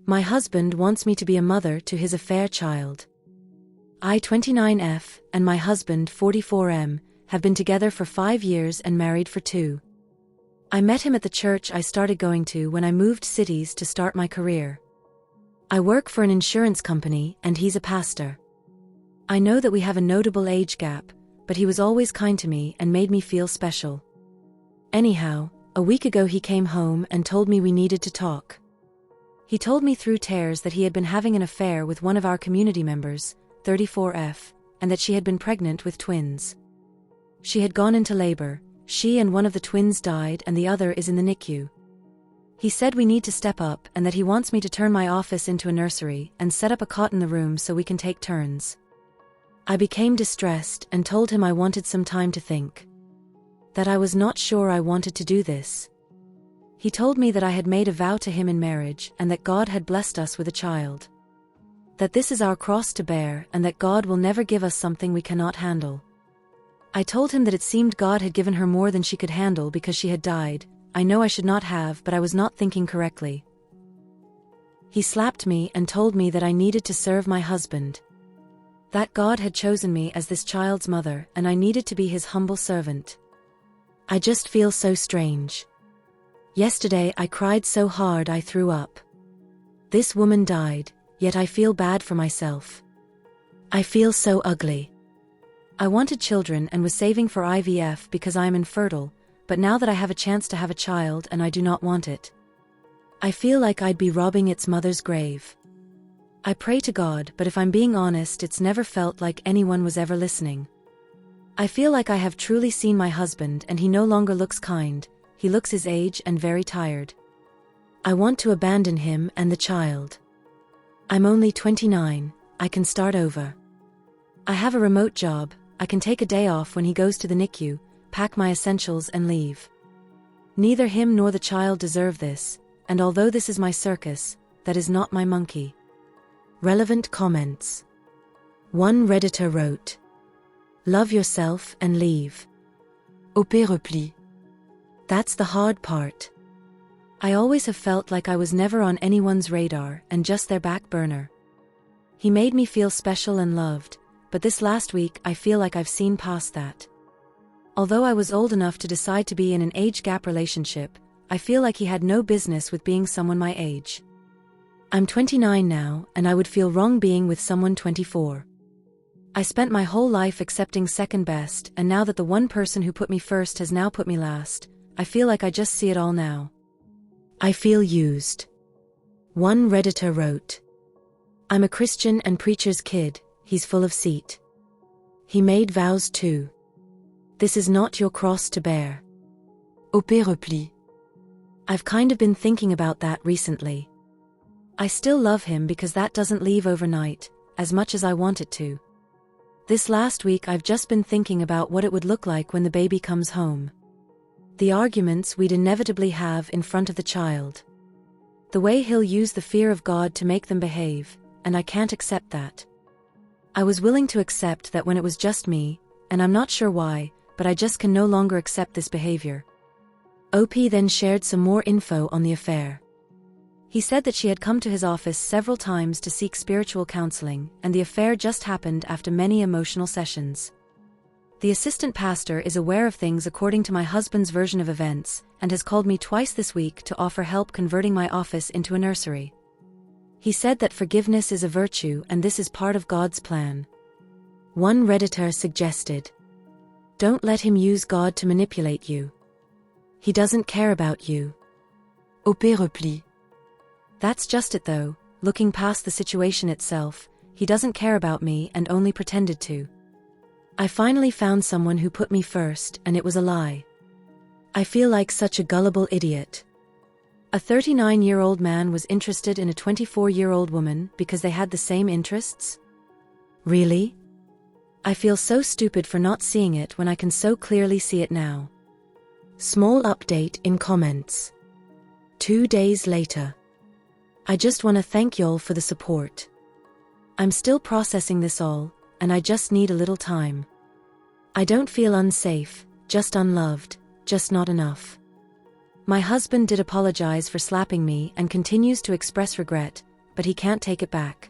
My husband wants me to be a mother to his affair child. I, 29F, and my husband, 44M, have been together for 5 years and married for 2. I met him at the church I started going to when I moved cities to start my career. I work for an insurance company and he's a pastor. I know that we have a notable age gap, but he was always kind to me and made me feel special. Anyhow, a week ago he came home and told me we needed to talk. He told me through tears that he had been having an affair with one of our community members, 34F, and that she had been pregnant with twins. She had gone into labor, she and one of the twins died and the other is in the NICU. He said we need to step up and that he wants me to turn my office into a nursery and set up a cot in the room so we can take turns. I became distressed and told him I wanted some time to think. That I was not sure I wanted to do this. He told me that I had made a vow to him in marriage and that God had blessed us with a child. That this is our cross to bear and that God will never give us something we cannot handle. I told him that it seemed God had given her more than she could handle because she had died. I know I should not have, but I was not thinking correctly. He slapped me and told me that I needed to serve my husband. That God had chosen me as this child's mother and I needed to be his humble servant. I just feel so strange. Yesterday I cried so hard I threw up. This woman died, yet I feel bad for myself. I feel so ugly. I wanted children and was saving for IVF because I am infertile, but now that I have a chance to have a child and I do not want it. I feel like I'd be robbing its mother's grave. I pray to God, but if I'm being honest, it's never felt like anyone was ever listening. I feel like I have truly seen my husband and he no longer looks kind, he looks his age and very tired. I want to abandon him and the child. I'm only 29, I can start over. I have a remote job, I can take a day off when he goes to the NICU, pack my essentials and leave. Neither him nor the child deserve this, and although this is my circus, that is not my monkey. Relevant comments. One Redditor wrote, "Love yourself and leave. Au repli. That's the hard part. I always have felt like I was never on anyone's radar and just their back burner. He made me feel special and loved, but this last week I feel like I've seen past that. Although I was old enough to decide to be in an age gap relationship, I feel like he had no business with being someone my age. I'm 29 now, and I would feel wrong being with someone 24. I spent my whole life accepting second best, and now that the one person who put me first has now put me last, I feel like I just see it all now. I feel used." One Redditor wrote, "I'm a Christian and preacher's kid, he's full of seat. He made vows too. This is not your cross to bear. Au repli. I've kind of been thinking about that recently. I still love him because that doesn't leave overnight, as much as I want it to. This last week I've just been thinking about what it would look like when the baby comes home. The arguments we'd inevitably have in front of the child. The way he'll use the fear of God to make them behave, and I can't accept that. I was willing to accept that when it was just me, and I'm not sure why, but I just can no longer accept this behavior." OP then shared some more info on the affair. He said that she had come to his office several times to seek spiritual counseling, and the affair just happened after many emotional sessions. "The assistant pastor is aware of things according to my husband's version of events, and has called me twice this week to offer help converting my office into a nursery. He said that forgiveness is a virtue and this is part of God's plan." One Redditor suggested, "Don't let him use God to manipulate you. He doesn't care about you. Au repli. That's just it though, looking past the situation itself, he doesn't care about me and only pretended to. I finally found someone who put me first and it was a lie. I feel like such a gullible idiot. A 39-year-old man was interested in a 24-year-old woman because they had the same interests? Really? I feel so stupid for not seeing it when I can so clearly see it now." Small update in comments. 2 days later. I just want to thank y'all for the support. I'm still processing this all, and I just need a little time. I don't feel unsafe, just unloved, just not enough. My husband did apologize for slapping me and continues to express regret, but he can't take it back.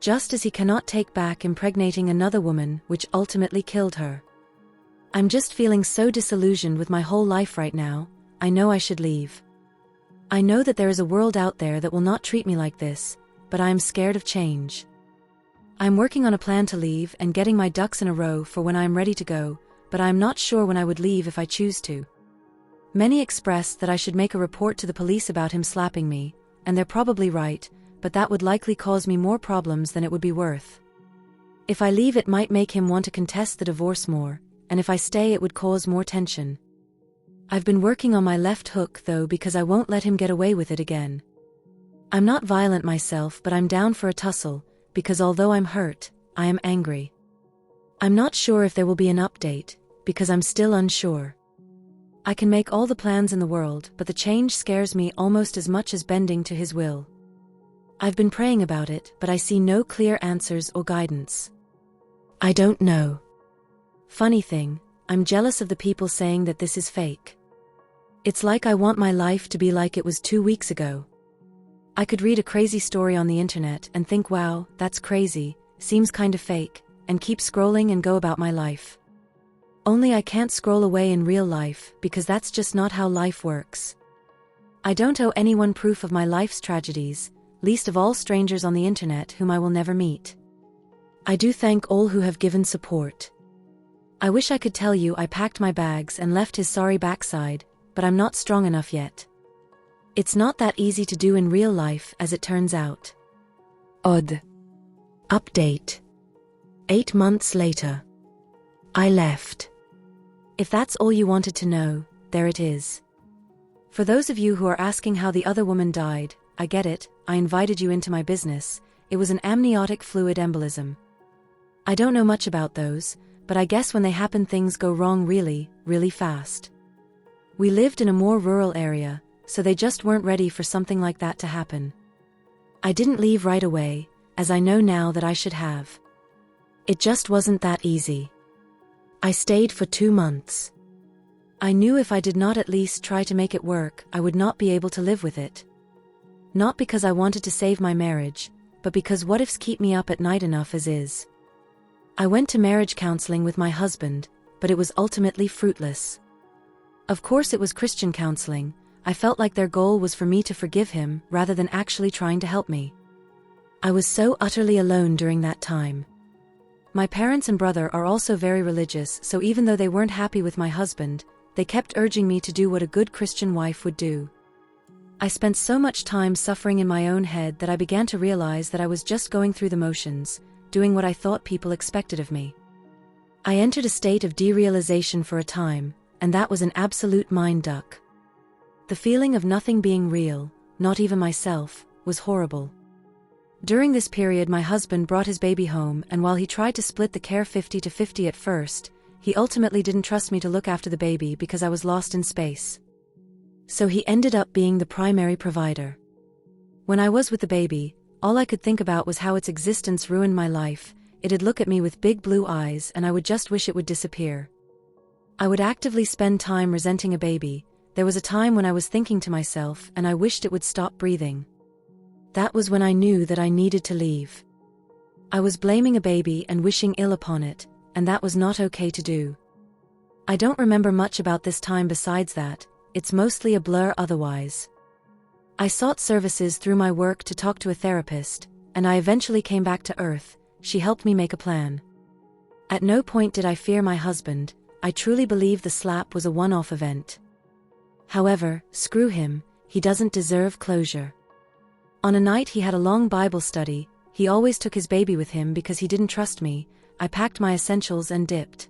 Just as he cannot take back impregnating another woman, which ultimately killed her. I'm just feeling so disillusioned with my whole life right now. I know I should leave. I know that there is a world out there that will not treat me like this, but I am scared of change. I'm working on a plan to leave and getting my ducks in a row for when I am ready to go, but I am not sure when I would leave if I choose to. Many expressed that I should make a report to the police about him slapping me, and they're probably right, but that would likely cause me more problems than it would be worth. If I leave, it might make him want to contest the divorce more, and if I stay, it would cause more tension. I've been working on my left hook though, because I won't let him get away with it again. I'm not violent myself, but I'm down for a tussle, because although I'm hurt, I am angry. I'm not sure if there will be an update, because I'm still unsure. I can make all the plans in the world, but the change scares me almost as much as bending to his will. I've been praying about it, but I see no clear answers or guidance. I don't know. Funny thing, I'm jealous of the people saying that this is fake. It's like I want my life to be like it was 2 weeks ago. I could read a crazy story on the internet and think, wow, that's crazy, seems kind of fake, and keep scrolling and go about my life. Only I can't scroll away in real life, because that's just not how life works. I don't owe anyone proof of my life's tragedies, least of all strangers on the internet whom I will never meet. I do thank all who have given support. I wish I could tell you I packed my bags and left his sorry backside, but I'm not strong enough yet. It's not that easy to do in real life, as it turns out. Odd. Update. 8 months later. I left. If that's all you wanted to know, there it is. For those of you who are asking how the other woman died, I get it, I invited you into my business. It was an amniotic fluid embolism. I don't know much about those, but I guess when they happen things go wrong really, really fast. We lived in a more rural area, so they just weren't ready for something like that to happen. I didn't leave right away, as I know now that I should have. It just wasn't that easy. I stayed for 2 months. I knew if I did not at least try to make it work, I would not be able to live with it. Not because I wanted to save my marriage, but because what ifs keep me up at night enough as is. I went to marriage counseling with my husband, but it was ultimately fruitless. Of course it was Christian counseling. I felt like their goal was for me to forgive him rather than actually trying to help me. I was so utterly alone during that time. My parents and brother are also very religious, so even though they weren't happy with my husband, they kept urging me to do what a good Christian wife would do. I spent so much time suffering in my own head that I began to realize that I was just going through the motions, doing what I thought people expected of me. I entered a state of derealization for a time, and that was an absolute mind duck. The feeling of nothing being real, not even myself, was horrible. During this period my husband brought his baby home, and while he tried to split the care 50-50 at first, he ultimately didn't trust me to look after the baby because I was lost in space. So he ended up being the primary provider. When I was with the baby, all I could think about was how its existence ruined my life. It'd look at me with big blue eyes and I would just wish it would disappear. I would actively spend time resenting a baby. There was a time when I was thinking to myself, and I wished it would stop breathing. That was when I knew that I needed to leave. I was blaming a baby and wishing ill upon it, and that was not okay to do. I don't remember much about this time besides that, it's mostly a blur otherwise. I sought services through my work to talk to a therapist, and I eventually came back to Earth. She helped me make a plan. At no point did I fear my husband. I truly believe the slap was a one-off event. However, screw him, he doesn't deserve closure. On a night he had a long Bible study, he always took his baby with him because he didn't trust me. I packed my essentials and dipped.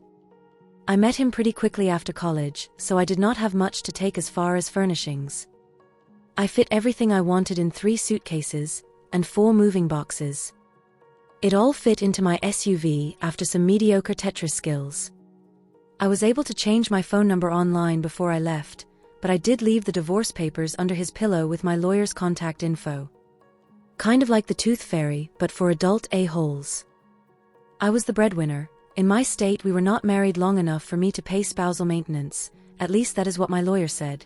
I met him pretty quickly after college, so I did not have much to take as far as furnishings. I fit everything I wanted in 3 suitcases and 4 moving boxes. It all fit into my SUV after some mediocre Tetris skills. I was able to change my phone number online before I left, but I did leave the divorce papers under his pillow with my lawyer's contact info. Kind of like the Tooth Fairy, but for adult a-holes. I was the breadwinner. In my state we were not married long enough for me to pay spousal maintenance, at least that is what my lawyer said.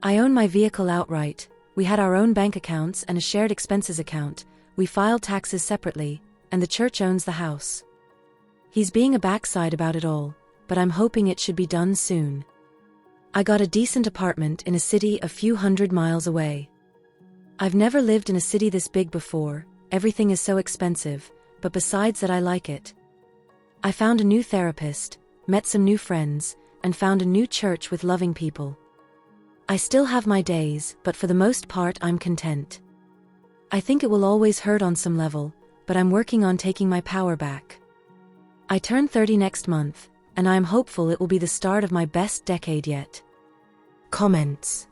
I own my vehicle outright, We had our own bank accounts and a shared expenses account, we filed taxes separately, and the church owns the house. He's being a backside about it all, but I'm hoping it should be done soon. I got a decent apartment in a city a few hundred miles away. I've never lived in a city this big before, everything is so expensive, but besides that I like it. I found a new therapist, met some new friends, and found a new church with loving people. I still have my days, but for the most part I'm content. I think it will always hurt on some level, but I'm working on taking my power back. I turn 30 next month, and I am hopeful it will be the start of my best decade yet. Comments.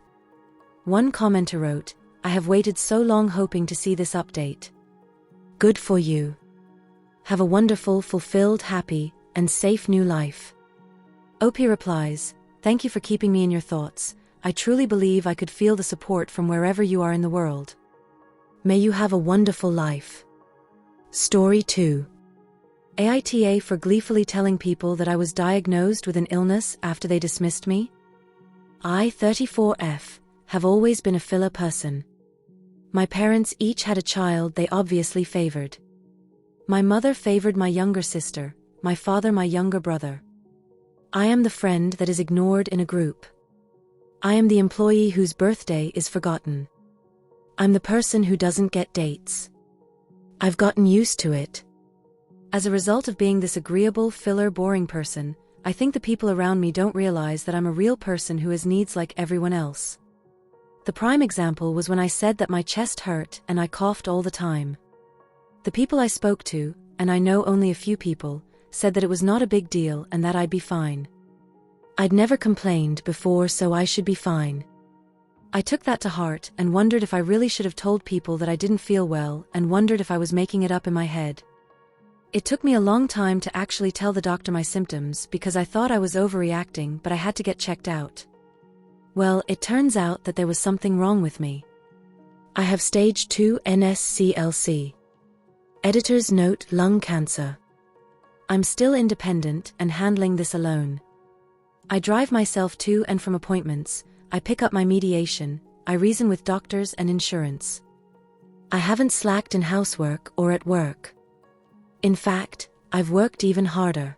One commenter wrote, I have waited so long hoping to see this update. Good for you. Have a wonderful, fulfilled, happy, and safe new life. OP replies, thank you for keeping me in your thoughts. I truly believe I could feel the support from wherever you are in the world. May you have a wonderful life. Story 2. AITA for gleefully telling people that I was diagnosed with an illness after they dismissed me. I, 34F, have always been a filler person. My parents each had a child they obviously favored. My mother favored my younger sister, my father my younger brother. I am the friend that is ignored in a group. I am the employee whose birthday is forgotten. I'm the person who doesn't get dates. I've gotten used to it. As a result of being this agreeable, filler, boring person, I think the people around me don't realize that I'm a real person who has needs like everyone else. The prime example was when I said that my chest hurt and I coughed all the time. The people I spoke to, and I know only a few people, said that it was not a big deal and that I'd be fine. I'd never complained before, so I should be fine. I took that to heart and wondered if I really should have told people that I didn't feel well, and wondered if I was making it up in my head. It took me a long time to actually tell the doctor my symptoms because I thought I was overreacting, but I had to get checked out. Well, it turns out that there was something wrong with me. I have stage 2 NSCLC. Editor's note: lung cancer. I'm still independent and handling this alone. I drive myself to and from appointments, I pick up my mediation, I reason with doctors and insurance. I haven't slacked in housework or at work. In fact, I've worked even harder.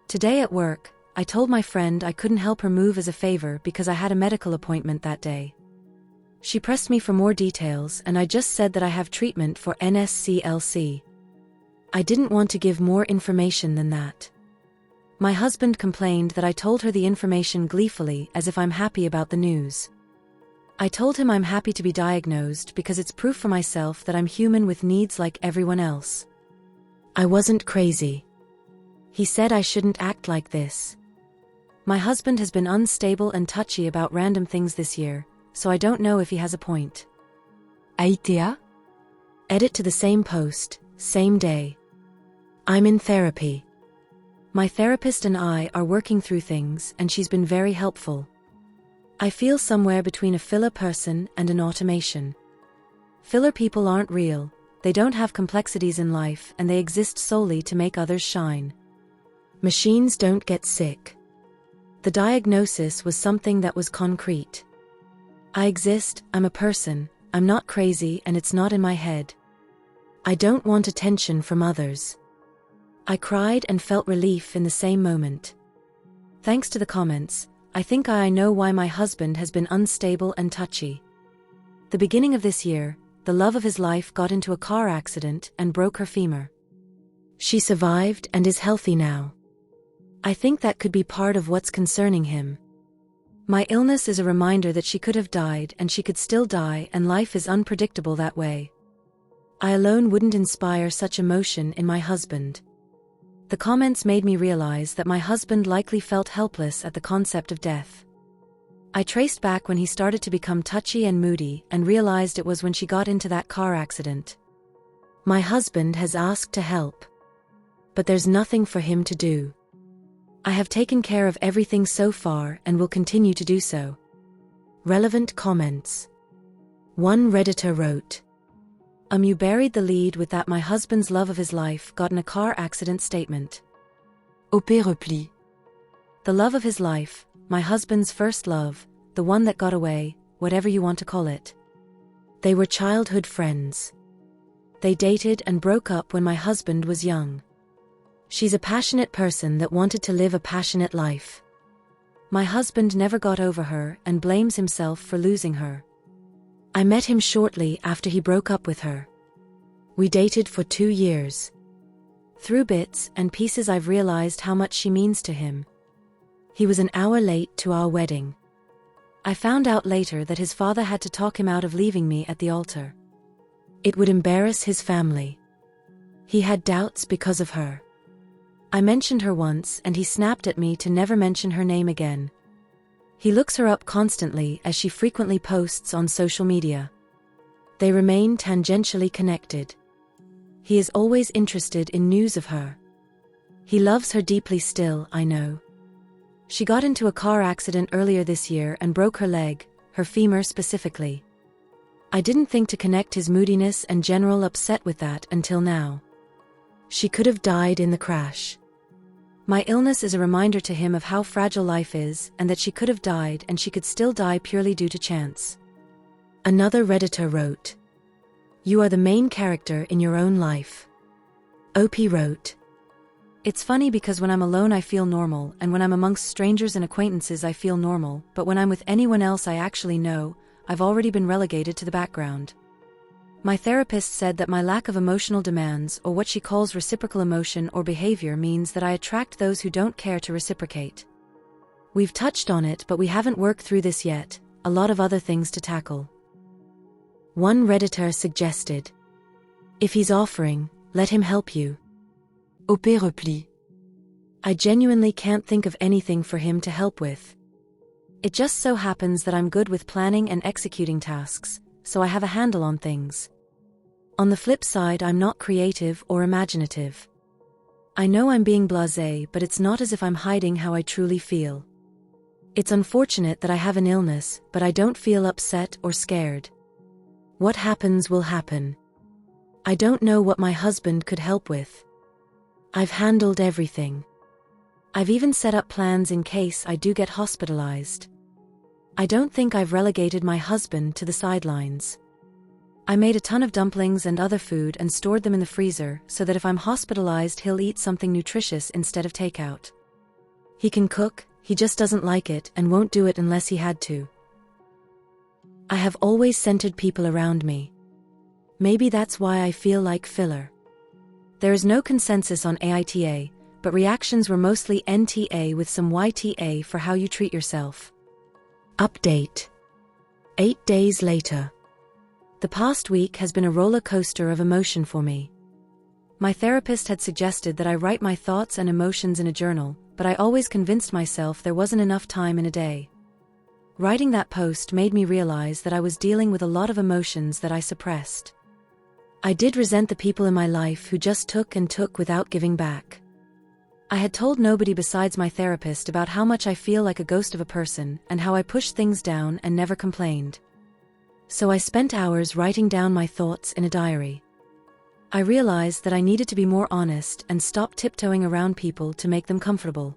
Today at work, I told my friend I couldn't help her move as a favor because I had a medical appointment that day. She pressed me for more details and I just said that I have treatment for NSCLC. I didn't want to give more information than that. My husband complained that I told her the information gleefully as if I'm happy about the news. I told him I'm happy to be diagnosed because it's proof for myself that I'm human with needs like everyone else. I wasn't crazy. He said I shouldn't act like this. My husband has been unstable and touchy about random things this year, so I don't know if he has a point. AITA? Edit to the same post, same day. I'm in therapy. My therapist and I are working through things and she's been very helpful. I feel somewhere between a filler person and an automation. Filler people aren't real, they don't have complexities in life and they exist solely to make others shine. Machines don't get sick. The diagnosis was something that was concrete. I exist, I'm a person, I'm not crazy and it's not in my head. I don't want attention from others. I cried and felt relief in the same moment. Thanks to the comments, I think I know why my husband has been unstable and touchy. The beginning of this year, the love of his life got into a car accident and broke her femur. She survived and is healthy now. I think that could be part of what's concerning him. My illness is a reminder that she could have died and she could still die, and life is unpredictable that way. I alone wouldn't inspire such emotion in my husband. The comments made me realize that my husband likely felt helpless at the concept of death. I traced back when he started to become touchy and moody and realized it was when she got into that car accident. My husband has asked to help. But there's nothing for him to do. I have taken care of everything so far and will continue to do so. Relevant comments. One Redditor wrote, you buried the lead with that my husband's love of his life got in a car accident statement. OP repli. The love of his life, my husband's first love, the one that got away, whatever you want to call it. They were childhood friends. They dated and broke up when my husband was young. She's a passionate person that wanted to live a passionate life. My husband never got over her and blames himself for losing her. I met him shortly after he broke up with her. We dated for 2 years. Through bits and pieces I've realized how much she means to him. He was an hour late to our wedding. I found out later that his father had to talk him out of leaving me at the altar. It would embarrass his family. He had doubts because of her. I mentioned her once and he snapped at me to never mention her name again. He looks her up constantly as she frequently posts on social media. They remain tangentially connected. He is always interested in news of her. He loves her deeply still, I know. She got into a car accident earlier this year and broke her leg, her femur specifically. I didn't think to connect his moodiness and general upset with that until now. She could have died in the crash. My illness is a reminder to him of how fragile life is and that she could have died and she could still die purely due to chance. Another Redditor wrote, "You are the main character in your own life." OP wrote, "It's funny because when I'm alone I feel normal, and when I'm amongst strangers and acquaintances I feel normal, but when I'm with anyone else I actually know, I've already been relegated to the background. My therapist said that my lack of emotional demands, or what she calls reciprocal emotion or behavior, means that I attract those who don't care to reciprocate. We've touched on it, but we haven't worked through this yet, a lot of other things to tackle." One Redditor suggested, "If he's offering, let him help you." OP repli, "I genuinely can't think of anything for him to help with. It just so happens that I'm good with planning and executing tasks, so I have a handle on things. On the flip side, I'm not creative or imaginative. I know I'm being blasé, but it's not as if I'm hiding how I truly feel. It's unfortunate that I have an illness, but I don't feel upset or scared. What happens will happen. I don't know what my husband could help with. I've handled everything. I've even set up plans in case I do get hospitalized. I don't think I've relegated my husband to the sidelines. I made a ton of dumplings and other food and stored them in the freezer so that if I'm hospitalized he'll eat something nutritious instead of takeout. He can cook, he just doesn't like it and won't do it unless he had to. I have always centered people around me. Maybe that's why I feel like filler. There is no consensus on AITA, but reactions were mostly NTA with some YTA for how you treat yourself. Update. 8 days later. The past week has been a roller coaster of emotion for me. My therapist had suggested that I write my thoughts and emotions in a journal, but I always convinced myself there wasn't enough time in a day. Writing that post made me realize that I was dealing with a lot of emotions that I suppressed. I did resent the people in my life who just took and took without giving back. I had told nobody besides my therapist about how much I feel like a ghost of a person and how I pushed things down and never complained. So I spent hours writing down my thoughts in a diary. I realized that I needed to be more honest and stop tiptoeing around people to make them comfortable.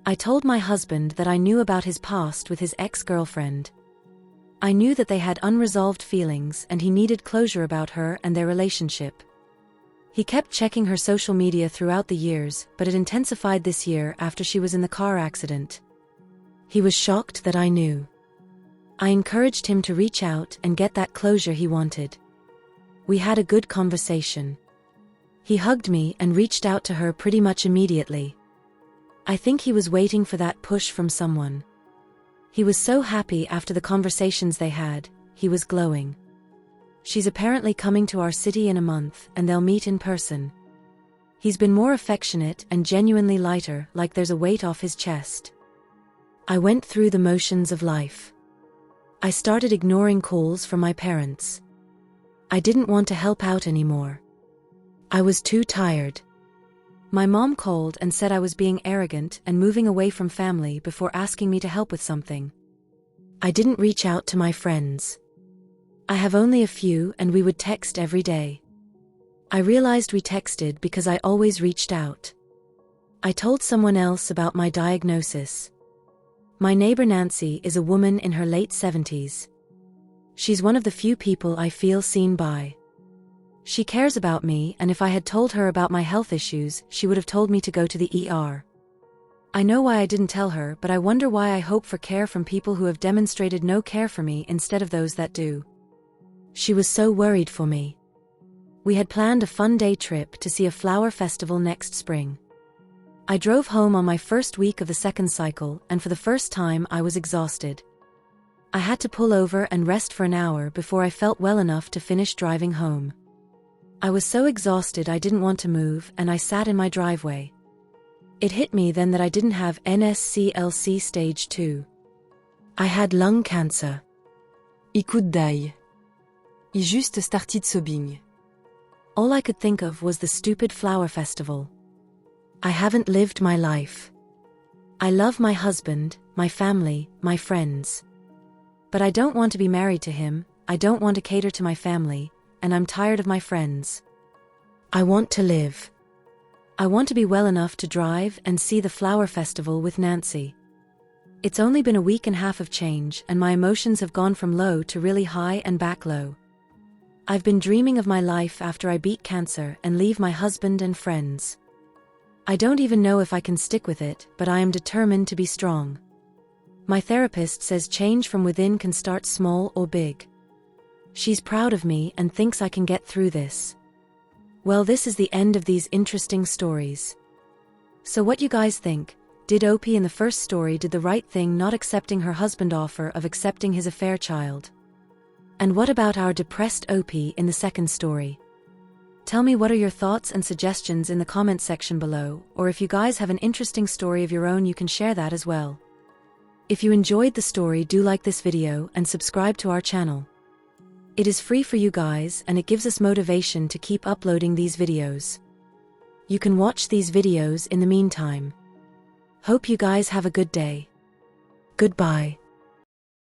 I told my husband that I knew about his past with his ex-girlfriend. I knew that they had unresolved feelings and he needed closure about her and their relationship. He kept checking her social media throughout the years, but it intensified this year after she was in the car accident. He was shocked that I knew. I encouraged him to reach out and get that closure he wanted. We had a good conversation. He hugged me and reached out to her pretty much immediately. I think he was waiting for that push from someone. He was so happy after the conversations they had, he was glowing. She's apparently coming to our city in a month and they'll meet in person. He's been more affectionate and genuinely lighter, like there's a weight off his chest. I went through the motions of life. I started ignoring calls from my parents. I didn't want to help out anymore. I was too tired. My mom called and said I was being arrogant and moving away from family before asking me to help with something. I didn't reach out to my friends. I have only a few and we would text every day. I realized we texted because I always reached out. I told someone else about my diagnosis. My neighbor Nancy is a woman in her late 70s. She's one of the few people I feel seen by. She cares about me, and if I had told her about my health issues, she would have told me to go to the ER. I know why I didn't tell her, but I wonder why I hope for care from people who have demonstrated no care for me instead of those that do. She was so worried for me. We had planned a fun day trip to see a flower festival next spring. I drove home on my first week of the second cycle, and for the first time I was exhausted. I had to pull over and rest for an hour before I felt well enough to finish driving home. I was so exhausted I didn't want to move, and I sat in my driveway. It hit me then that I didn't have NSCLC stage 2. I had lung cancer. I could die. I just started sobbing. All I could think of was the stupid flower festival. I haven't lived my life. I love my husband, my family, my friends. But I don't want to be married to him, I don't want to cater to my family, and I'm tired of my friends. I want to live. I want to be well enough to drive and see the flower festival with Nancy. It's only been a week and a half of change, and my emotions have gone from low to really high and back low. I've been dreaming of my life after I beat cancer and leave my husband and friends. I don't even know if I can stick with it, but I am determined to be strong. My therapist says change from within can start small or big. She's proud of me and thinks I can get through this. Well, this is the end of these interesting stories. So what you guys think? Did Opie in the first story did the right thing not accepting her husband's offer of accepting his affair child? And what about our depressed Opie in the second story? Tell me what are your thoughts and suggestions in the comment section below, or if you guys have an interesting story of your own you can share that as well. If you enjoyed the story, do like this video and subscribe to our channel. It is free for you guys and it gives us motivation to keep uploading these videos. You can watch these videos in the meantime. Hope you guys have a good day. Goodbye.